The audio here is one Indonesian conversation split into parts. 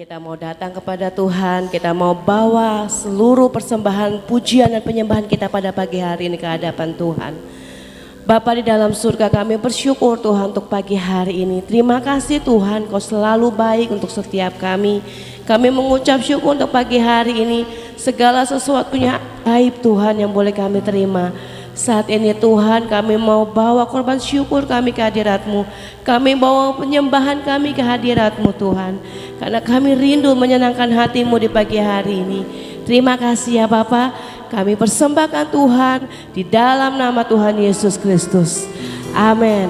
kita mau datang kepada Tuhan, kita mau bawa seluruh persembahan, pujian dan penyembahan kita pada pagi hari ini ke hadapan Tuhan. Bapa di dalam surga, kami bersyukur Tuhan untuk pagi hari ini. Terima kasih Tuhan, Kau selalu baik untuk setiap kami. Kami mengucap syukur untuk pagi hari ini. Segala sesuatunya aib Tuhan yang boleh kami terima. Saat ini Tuhan, kami mau bawa korban syukur kami ke hadirat-Mu. Kami bawa penyembahan kami ke hadirat-Mu Tuhan. Karena kami rindu menyenangkan hati-Mu di pagi hari ini. Terima kasih ya Bapa. Kami persembahkan Tuhan di dalam nama Tuhan Yesus Kristus. Amin.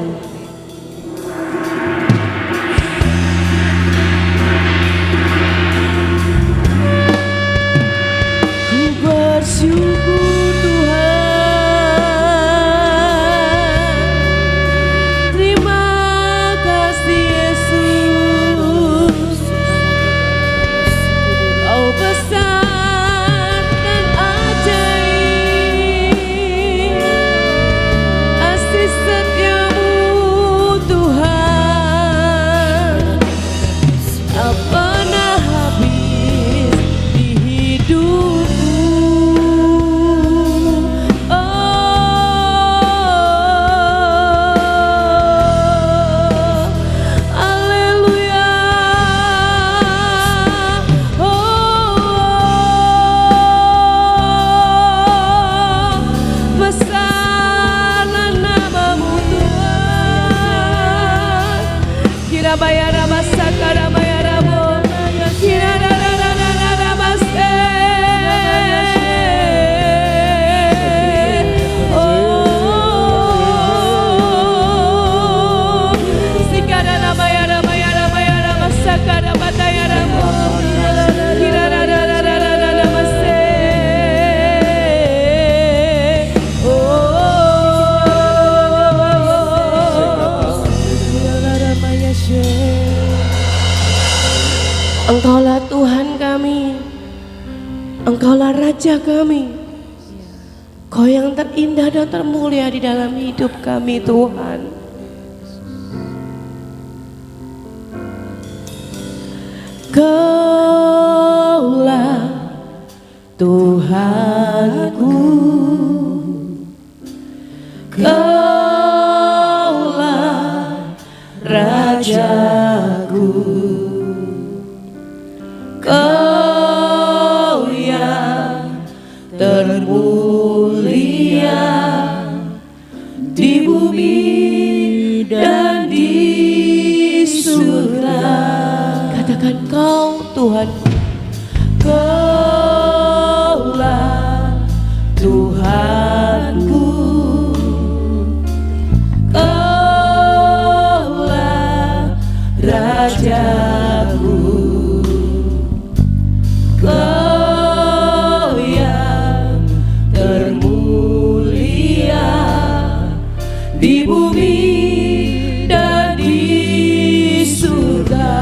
Ku bersyukur Engkaulah Tuhan kami, Engkaulah Raja kami, Kau yang terindah dan termulia di dalam hidup kami Tuhan. Kaulah Tuhanku, Kaulah Rajaku. Kau yang termulia di bumi dan di surga. Katakan Kau Tuhan, Kaulah Tuhanku, Kaulah Rajaku. Kau yang termulia di bumi dan di surga.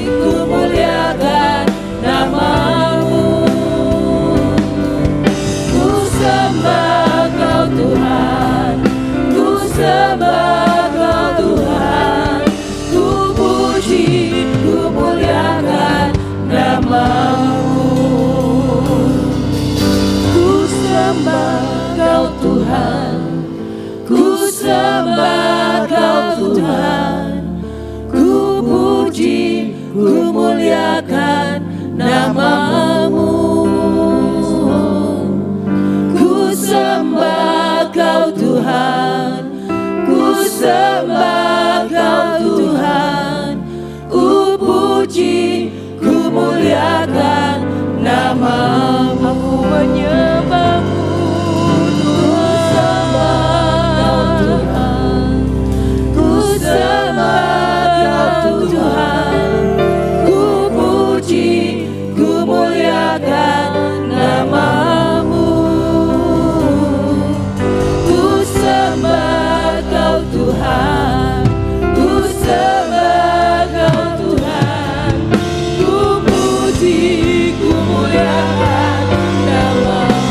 ku muliakan nama-Mu. Ku sembah Kau Tuhan, ku sembah Kau Tuhan, ku puji, ku muliakan nama-Mu. Ku sembah Kau Tuhan, ku sembah Kau Tuhan, ku puji, ku muliakan nama-Mu. Ku sembah Kau Tuhan, ku sembah Kau Tuhan, ku puji, ku muliakan nama-Mu. Aku menyembah-Mu Tuhan, ku sembah Kau Tuhan, ku puji, ku muliakan nama-Mu. Ku sembah Kau Tuhan, ku sembah Kau Tuhan, ku puji, ku muliakan nama-Mu.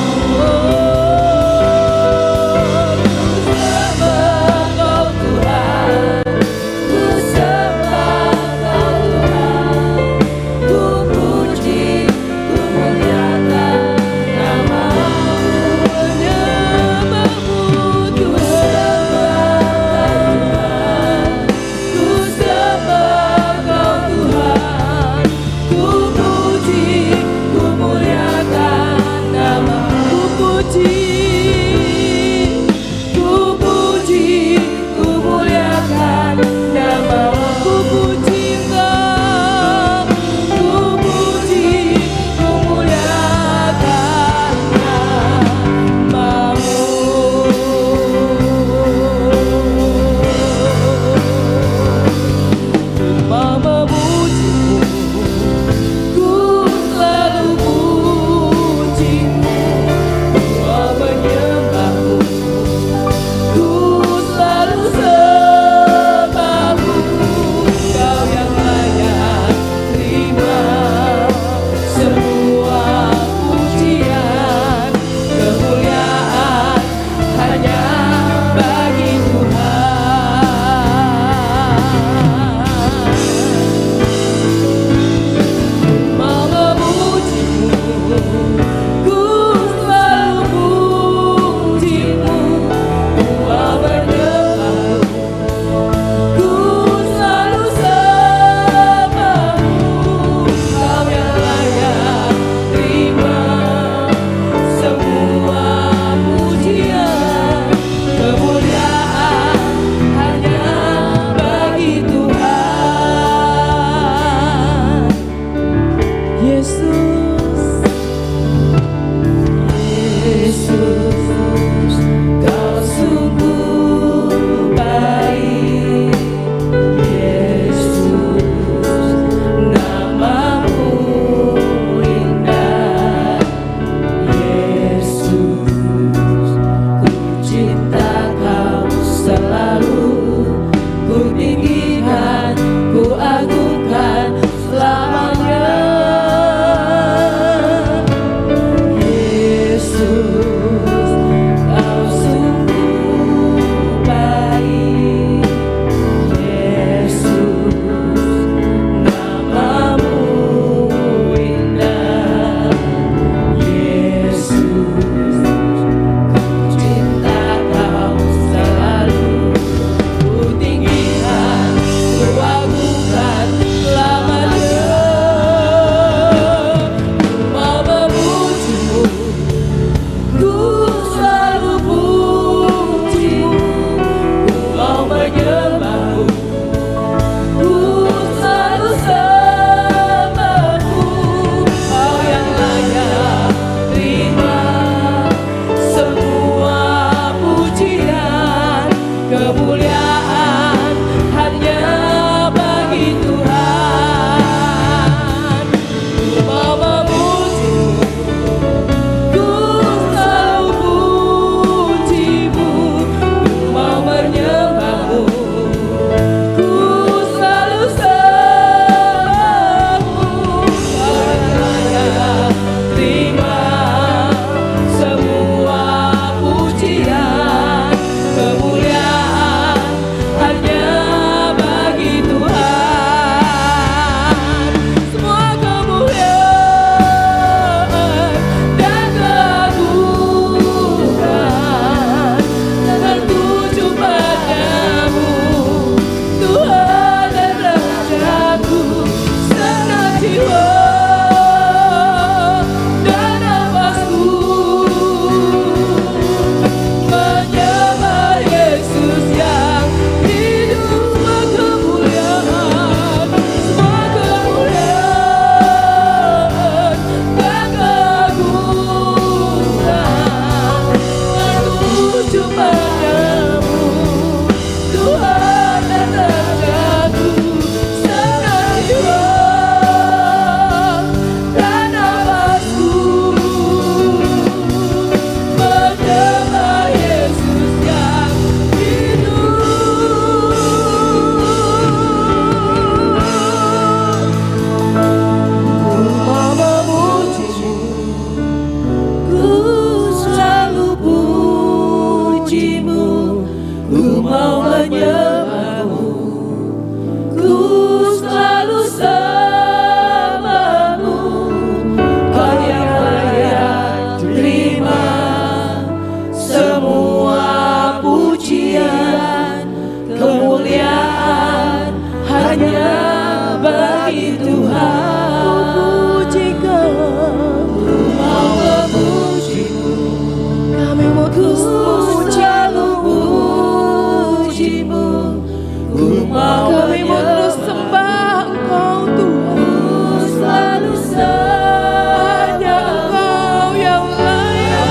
Kami mau terus sembah Engkau Tuhan. selalu Hanya Engkau yang layak.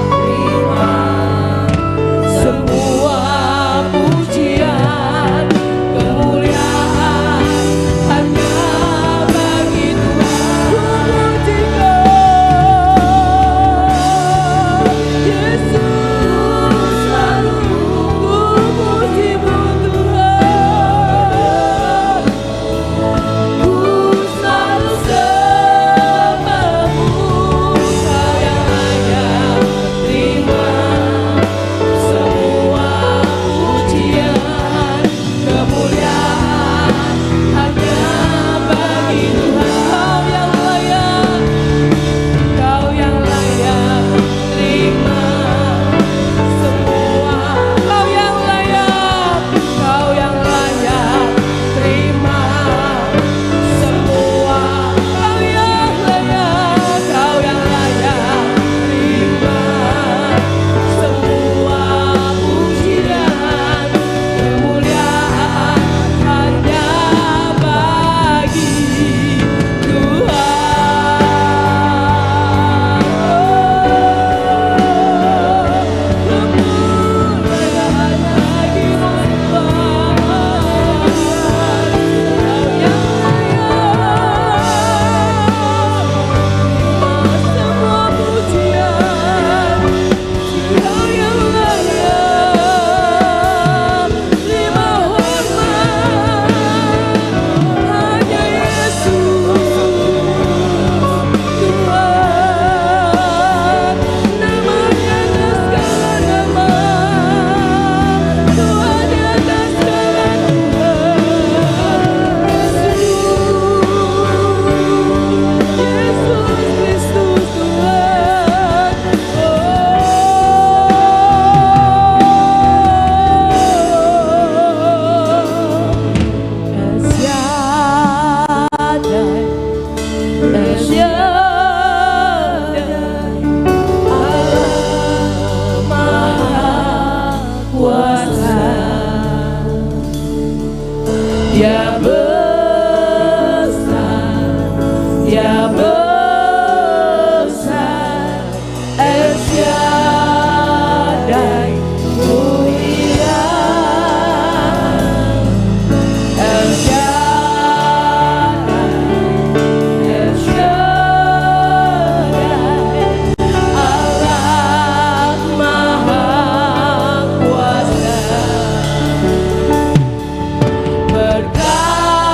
terima semua pujian, kemuliaan hanya bagi Tuhan. Yesus, Selalu pujimu Tuhan. Berkata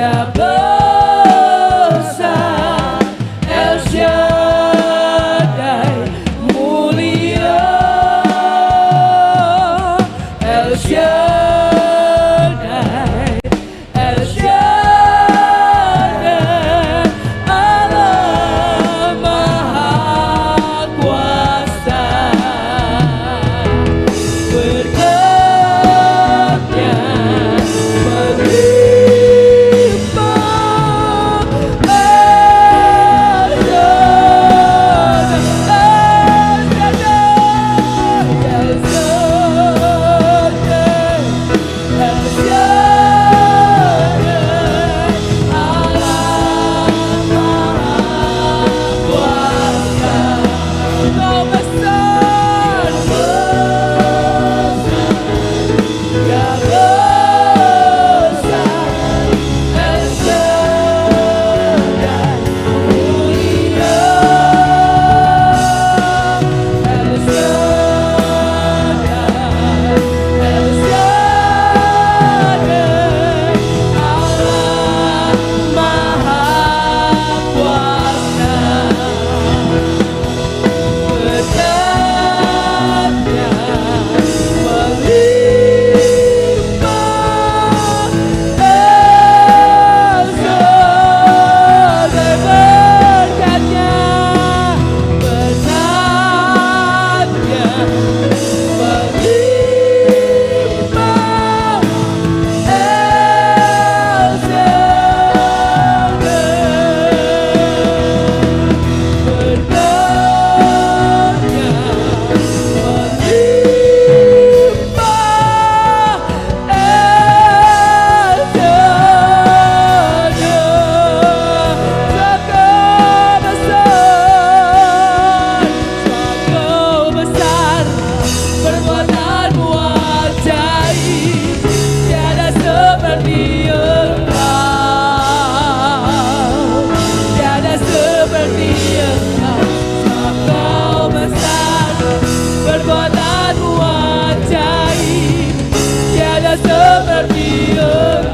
Ya besar El Shaddai, mulia El Shaddai, El Shaddai, Allah Maha Kuasa. Berkatnya seperti Engkau, tiada seperti Engkau. Engkau besar, perbuatanmu ajaib, tiada seperti Engkau,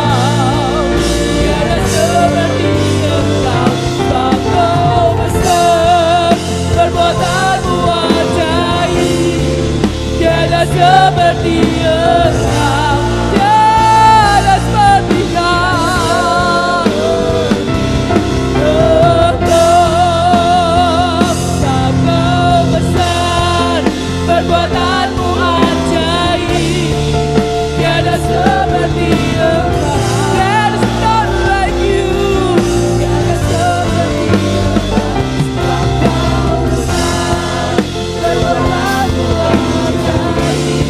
tiada seperti Engkau. Engkau besar, perbuatanmu ajaib, tiada seperti Engkau, tiada seperti Engkau. Engkau besar, perbuatanmu ajaib, tiada seperti Engkau. There is none like you, tiada seperti Engkau. Engkau besar, perbuatanmu ajaib,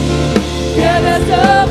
tiada seperti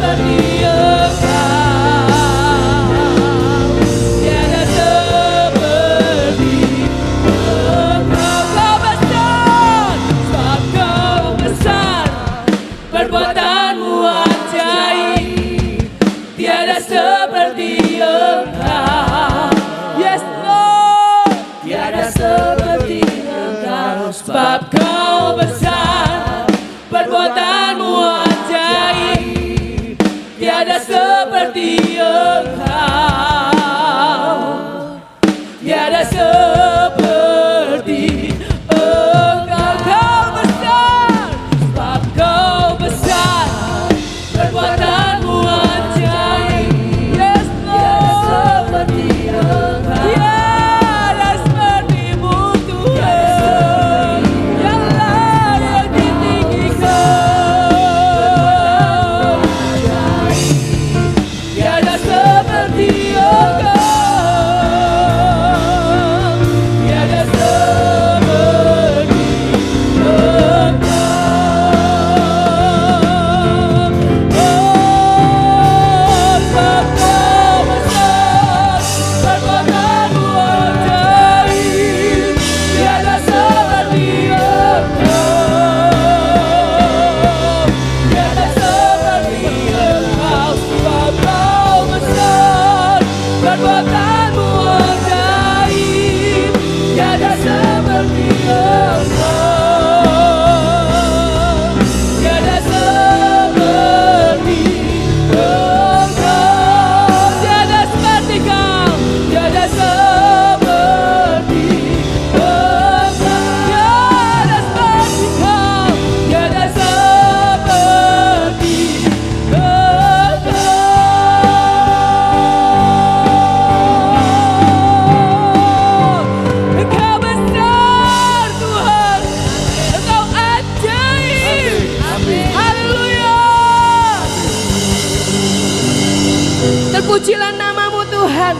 Terpujilah namamu Tuhan,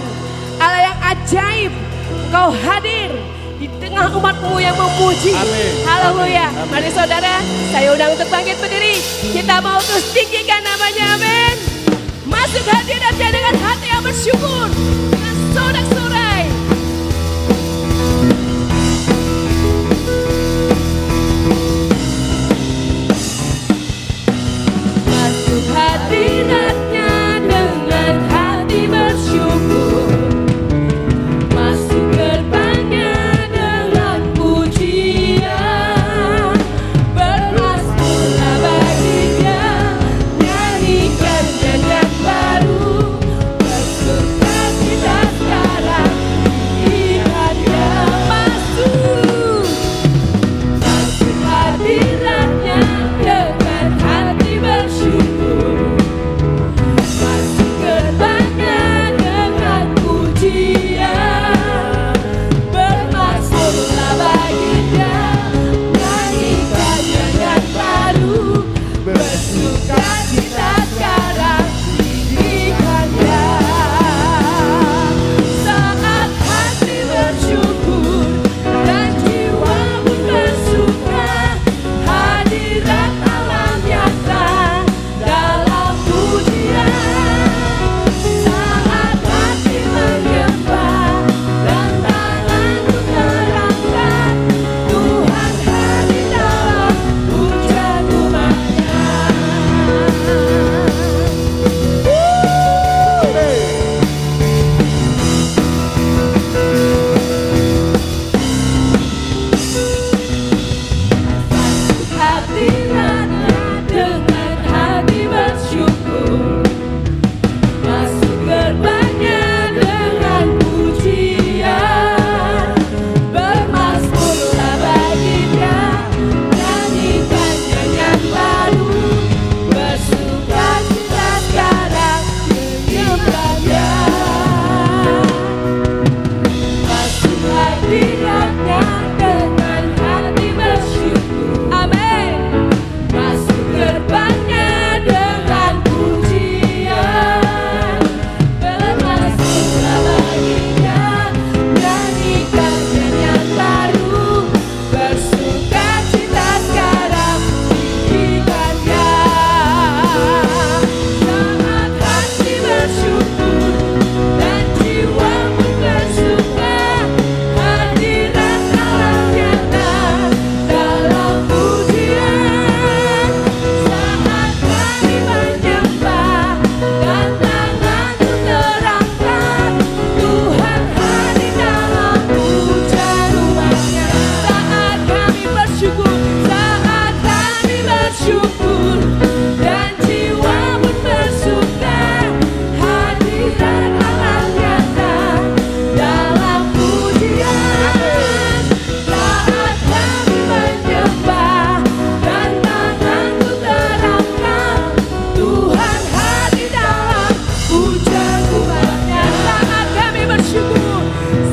Allah yang ajaib. Engkau hadir di tengah umatmu yang memuji. Amin. Haleluya. Amin. Mari saudara, saya undang untuk bangkit berdiri. Kita mau terus tinggikan namanya, amin. Masuk hadiratnya dengan hati yang bersyukur, dengan sorak-sorai. Masuk hadiratnya dengan hati bersyukur, masuk gerbangnya dengan pujian, bermasmurlah bagi Dia, nyanyikan nyanyian baru, bersuka cita sekarang di hadiratnya. Masuk hadiratnya dengan hati bersyukur, masuk gerbangnya dengan pujian, bermasmurlah bagi Dia, nyanyikan nyanyian baru, bersuka cita sekarang diberikannya. Saat hati bersyukur dan jiwa pun bersuka, hadirat Allah nyata dalam pujian. Saat hati menyembah dan tangan terangkat, Tuhan hadir dalam pujian umatnya. Hadiratnya dengan hati bersyukur, masuk gerbangnya dengan pujian, bermasmurlah bagi Dia, nyanyikan nyanyian baru, bersuka cita sekarang diberikannya. Masuk hadiratnya dengan hati bersyukur, amin. Masuk gerbangnya dengan pujian, bermasmurlah bagi Dia, nyanyikan nyanyian baru, bersuka cita sekarang diberikannya. Saat hati bersyukur dan jiwa pun bersuka, hadirat Allah nyata dalam pujian. Saat kami menyembah dan tangan terangkat, Tuhan hadir dalam pujian umatnya. Saat kami bersyukur dan jiwa pun bersuka, hadirat Allah nyata dalam pujian. Saat kami menyembah dan tangan terangkat, Tuhan hadir dalam pujian umatnya. Saat kami bersyukur,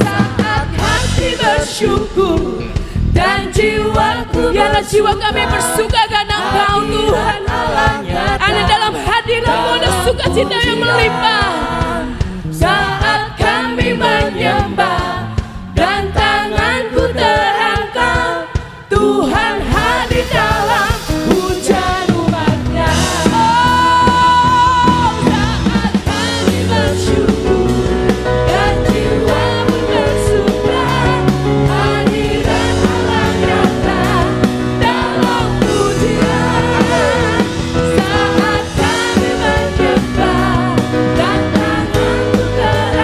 saat hati bersyukur dan jiwaku, biarlah jiwa kami bersuka karena Engkau Tuhan. Ada dalam hadirat-Mu ada sukacita yang melimpah. Saat kami menyembah dan tanganku terangkat, Tuhan hadir dalam pujian umatnya. Oh, saat kami bersyukur dan jiwa pun bersuka, hadirat Allah nyata dalam pujian. Saat kami menyembah dan tanganku terangkat,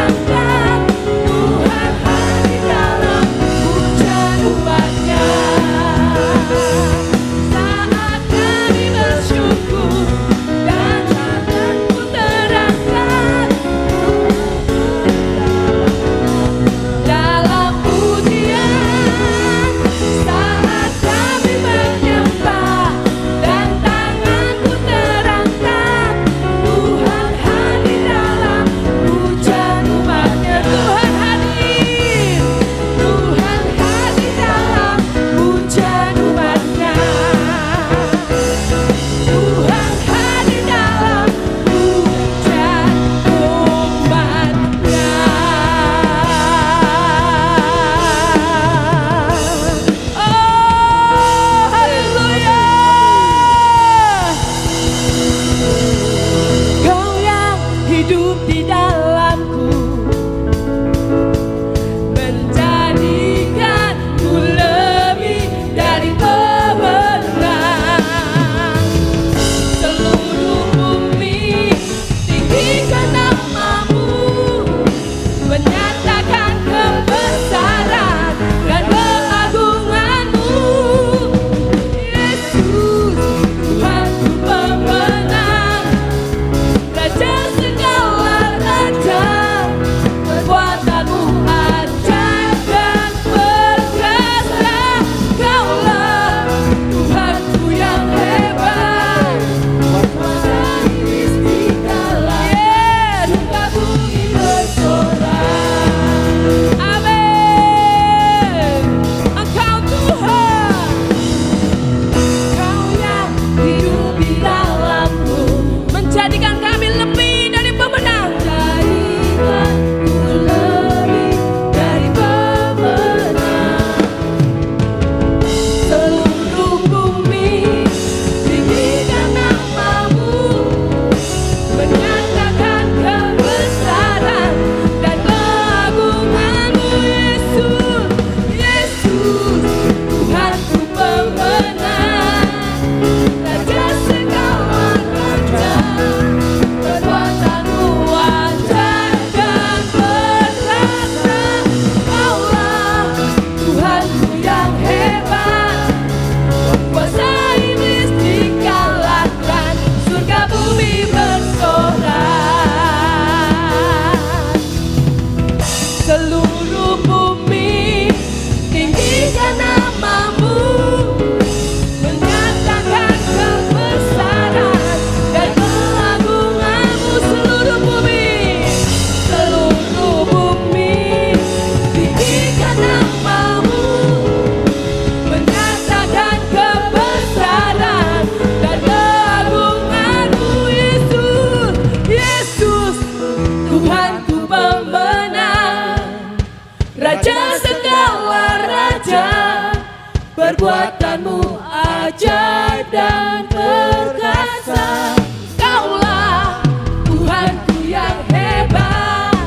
perbuatanmu ajaib dan perkasa. Kaulah Tuhanku yang hebat,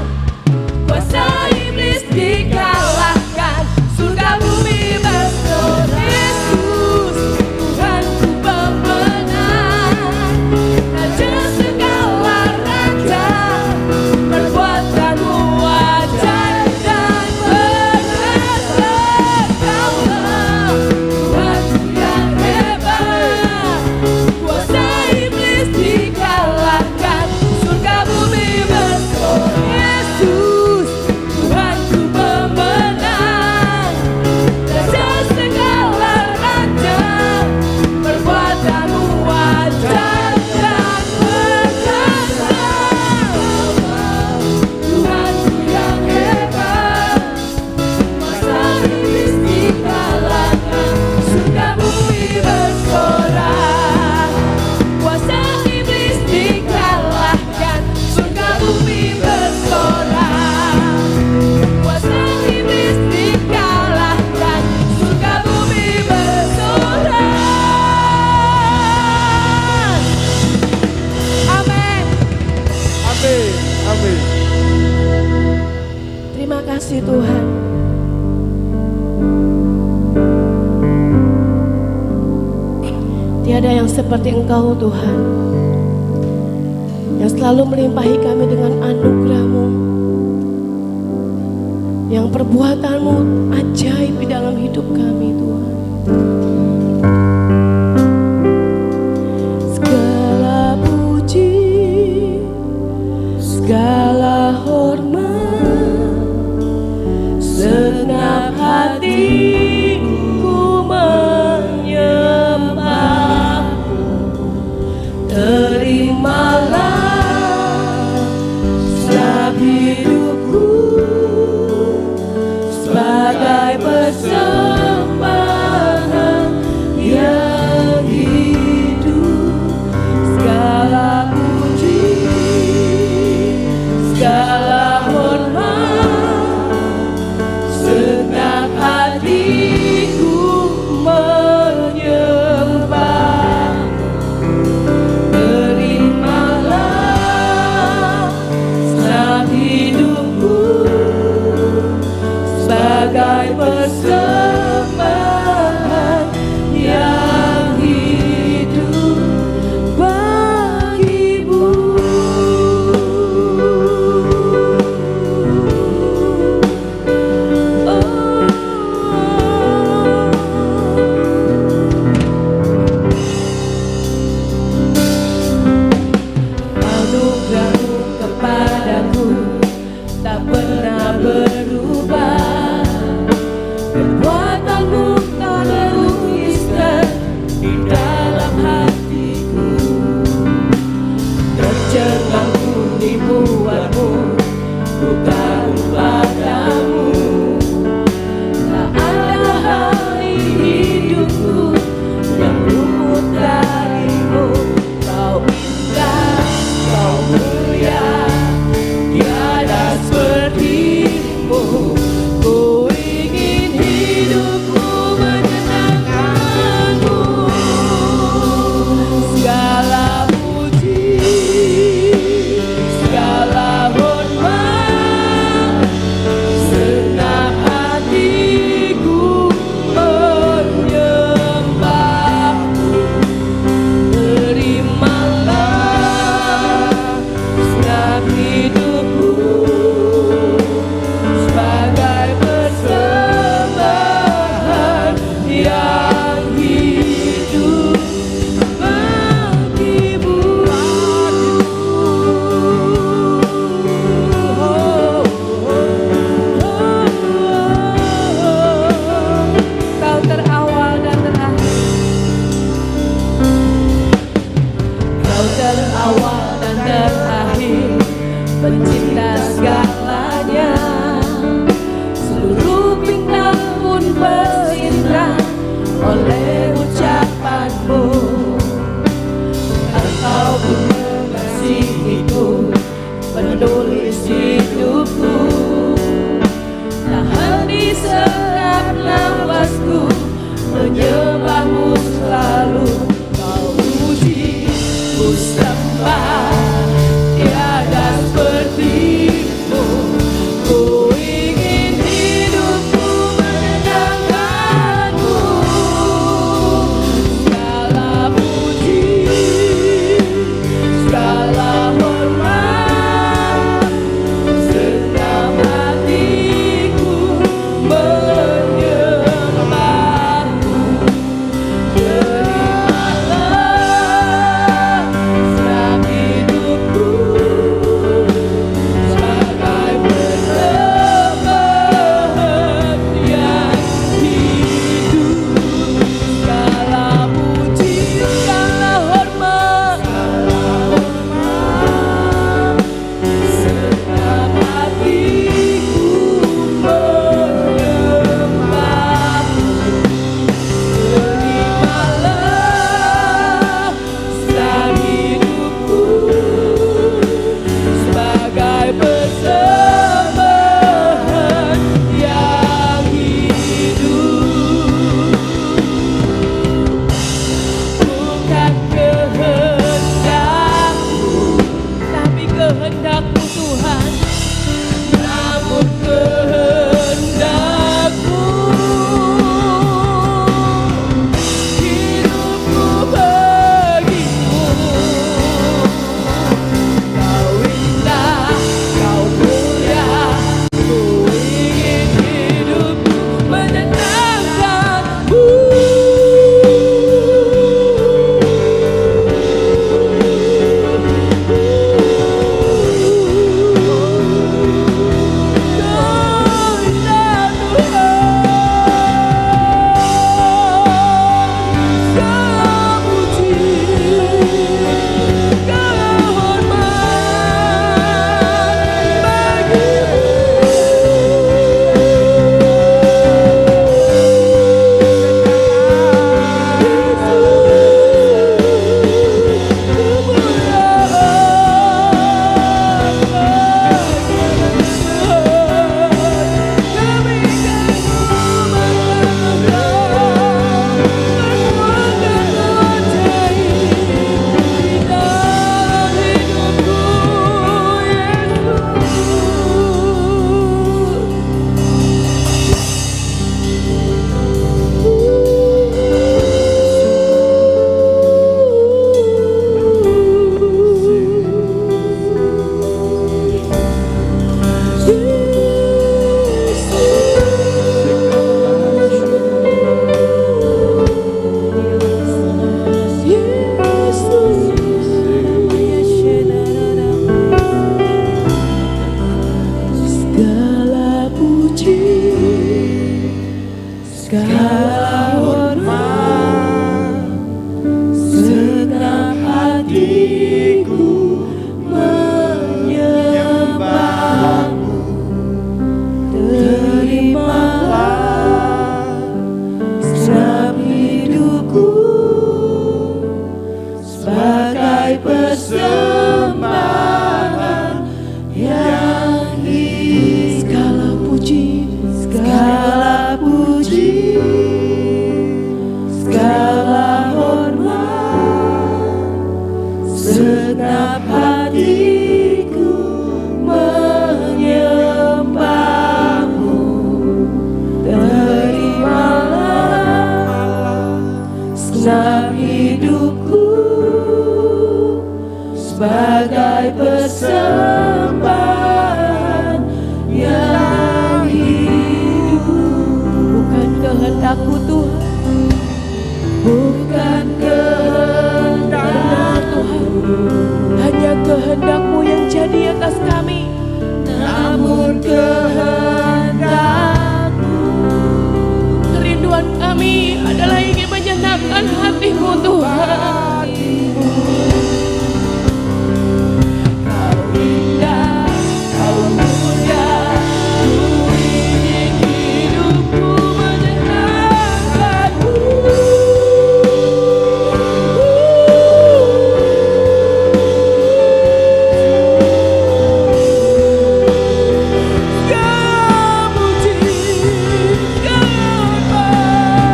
kuasa iblis dikalahkan, surga bumi bersorak. Yesus Tuhanku pemenang, raja segala raja, perbuatanmu ajaib dan perkasa. Kaulah Tuhanku yang hebat, kuasa iblis dikalahkan, surga bumi bersorak. Yesus Tuhanku pemenang, raja segala raja, perbuatanmu ajaib dan perkasa. Tuhanku yang hebat, kuasa iblis dikalahkan, surga bumi bersorak. Kuasa iblis dikalahkan, surga bumi bersorak. Kuasa iblis dikalahkan, surga bumi bersorak. Amin. Amin. Amin. Terima kasih Tuhan. Tiada yang seperti Engkau Tuhan, yang selalu melimpahi kami dengan anugerah-Mu, yang perbuatan-Mu ajaib di dalam hidup kami Tuhan. Segala puji, segala hormat, segenap hatiku menyembah-Mu. Terimalah setiap hidupku sebagai persembahan yang hidup. Segala puji, segala hormat, segenap hatiku menyembah. Terimalah setiap hidupku sebagai persembahan yang hidup bagi-Mu. Anugerah-Mu kepadaku tak pernah berubah, perbuatan-Mu tak terlukiskan di dalam hatiku. Tercengang ku dibuat-Mu, ku kagum padamu. Tak ada hari hidupku yang luput dari-Mu. Kau indah, Kau mulia, tiada seperti-Mu. Ku ingin hidupku menyenangkan-Mu. Segala puji, segala hormat, segenap hatiku menyembah-Mu. Terimalah setiap hidupku sebagai persembahan yang hidup bagi-Mu. Kau terawal dan terakhir, Kau terawal dan terakhir, pencipta segalanya. Seluruh bintang pun bersinar oleh ucapan-Mu. Engkau pun mengasihiku, penulis hidupku. Tak henti setiap nafasku, menyembah persembahan yang Segala puji, segala puji, segala hormat, segenap hatiku menyembahmu. Terimalah segenap hidupku sebagai persembahan yang bukan kehendakku Tuhan, bukan kehendak Tuhan, hanya kehendakmu yang jadi atas kami. namun kehendakmu. Kerinduan kami adalah ingin menyenangkan hatimu Tuhan. Kau indah, kau mulia, ku ingin hidupku menyenangkanmu. Segala puji, segala hormat, hanya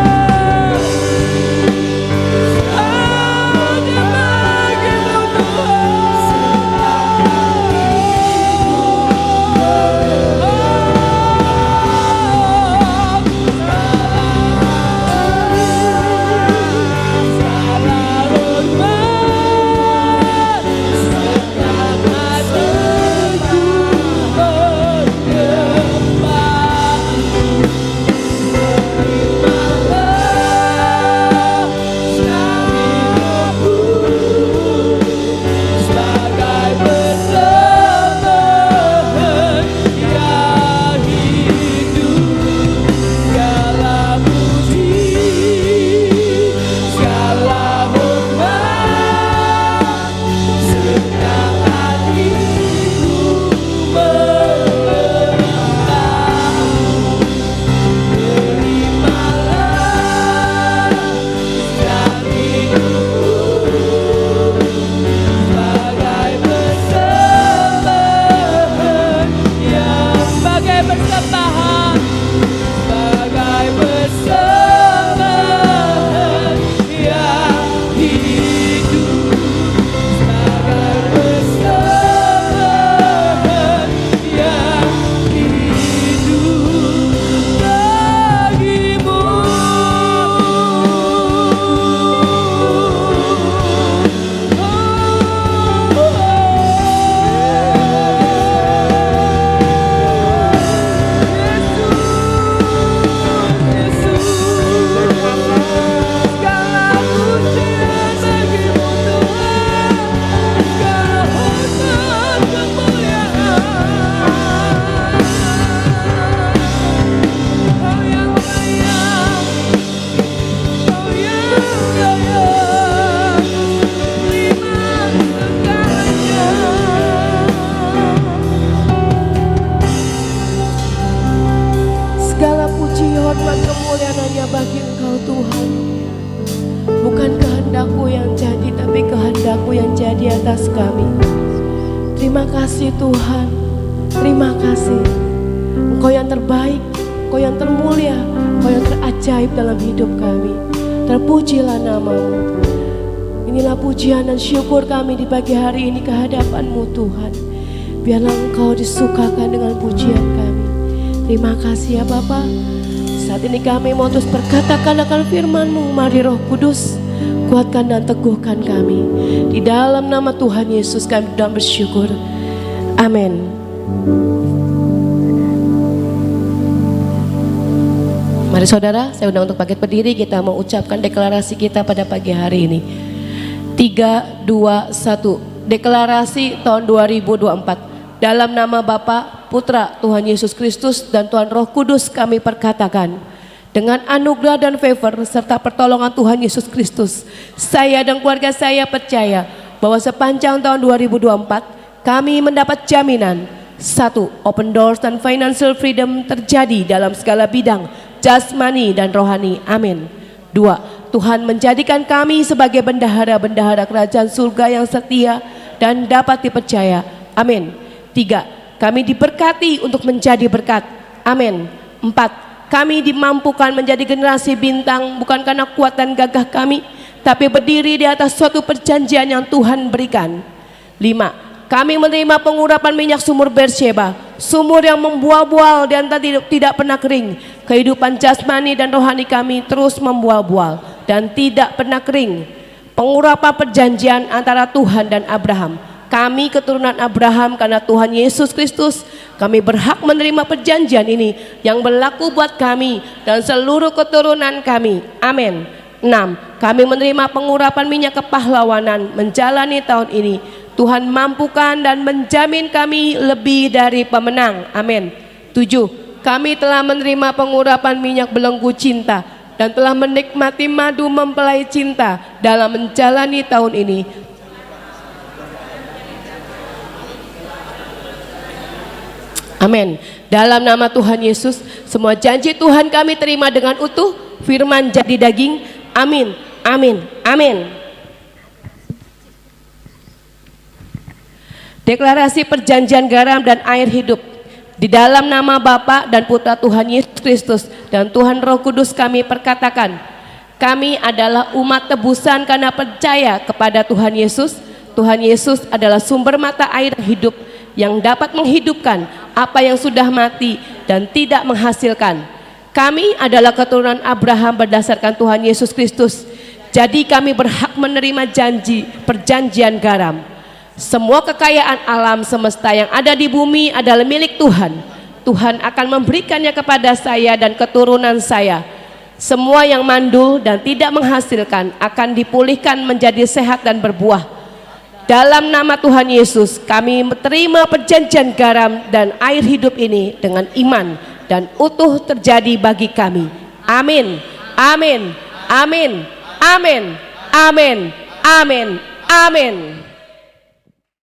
bagimu sebagai persembahan yang hidup. Segala puji, segala hormat, segenap hatiku menyembahmu. Terimalah setiap hidupku sebagai persembahan yang sebagai persembahan yang hidup, sebagai persembahan yang hidup bagimu. Segala puji, hormat, kemuliaan hanya bagi Engkau Tuhan. Bukan kehendakku yang jadi, tapi kehendakmu yang jadi atas kami. Terima kasih Tuhan, terima kasih. Engkau yang terbaik, Engkau yang termulia, Engkau yang terajaib dalam hidup kami. Terpujilah namamu. Inilah pujian dan syukur kami di pagi hari ini ke hadapan-Mu Tuhan. Biarlah Engkau disukakan dengan pujian kami. Terima kasih ya Bapa. Saat ini kami mau terus berkatakan akan firman-Mu. Mari Roh Kudus kuatkan dan teguhkan kami. Di dalam nama Tuhan Yesus kami dan bersyukur. Amin. Mari saudara, saya undang untuk bangkit berdiri. Kita mau ucapkan deklarasi kita pada pagi hari ini. 3, 2, 1. Deklarasi tahun 2024. Dalam nama Bapa, Putra, Tuhan Yesus Kristus dan Tuhan Roh Kudus kami perkatakan, dengan anugerah dan favor serta pertolongan Tuhan Yesus Kristus, saya dan keluarga saya percaya bahwa sepanjang tahun 2024 kami mendapat jaminan. 1. Open doors dan financial freedom terjadi dalam segala bidang jasmani dan rohani. Amin. 2. Tuhan menjadikan kami sebagai bendahara-bendahara kerajaan surga yang setia dan dapat dipercaya. Amin. 3. Kami diberkati untuk menjadi berkat. Amin. 4. Kami dimampukan menjadi generasi bintang bukan karena kuat dan gagah kami, tapi berdiri di atas suatu perjanjian yang Tuhan berikan. 5. Kami menerima pengurapan minyak sumur Beersheba, sumur yang membual-bual dan tidak pernah kering. Kehidupan jasmani dan rohani kami terus membual-bual dan tidak pernah kering. Pengurapan perjanjian antara Tuhan dan Abraham. Kami keturunan Abraham karena Tuhan Yesus Kristus. Kami berhak menerima perjanjian ini yang berlaku buat kami dan seluruh keturunan kami. Amin. 6. Kami menerima pengurapan minyak kepahlawanan menjalani tahun ini. Tuhan mampukan dan menjamin kami lebih dari pemenang. Amin. 7. Kami telah menerima pengurapan minyak belenggu cinta dan telah menikmati madu mempelai cinta dalam menjalani tahun ini. Amin. Dalam nama Tuhan Yesus, semua janji Tuhan kami terima dengan utuh, firman jadi daging. Amin. Amin. Amin. Deklarasi perjanjian garam dan air hidup. Di dalam nama Bapa dan Putra Tuhan Yesus Kristus dan Tuhan Roh Kudus kami perkatakan, kami adalah umat tebusan karena percaya kepada Tuhan Yesus. Tuhan Yesus adalah sumber mata air hidup yang dapat menghidupkan apa yang sudah mati dan tidak menghasilkan. Kami adalah keturunan Abraham berdasarkan Tuhan Yesus Kristus. Jadi kami berhak menerima janji perjanjian garam. Semua kekayaan alam semesta yang ada di bumi adalah milik Tuhan. Tuhan akan memberikannya kepada saya dan keturunan saya. Semua yang mandul dan tidak menghasilkan akan dipulihkan menjadi sehat dan berbuah. Dalam nama Tuhan Yesus, kami menerima perjanjian garam dan air hidup ini dengan iman dan utuh terjadi bagi kami. Amin. Amin. Amin. Amin. Amin. Amin. Amin.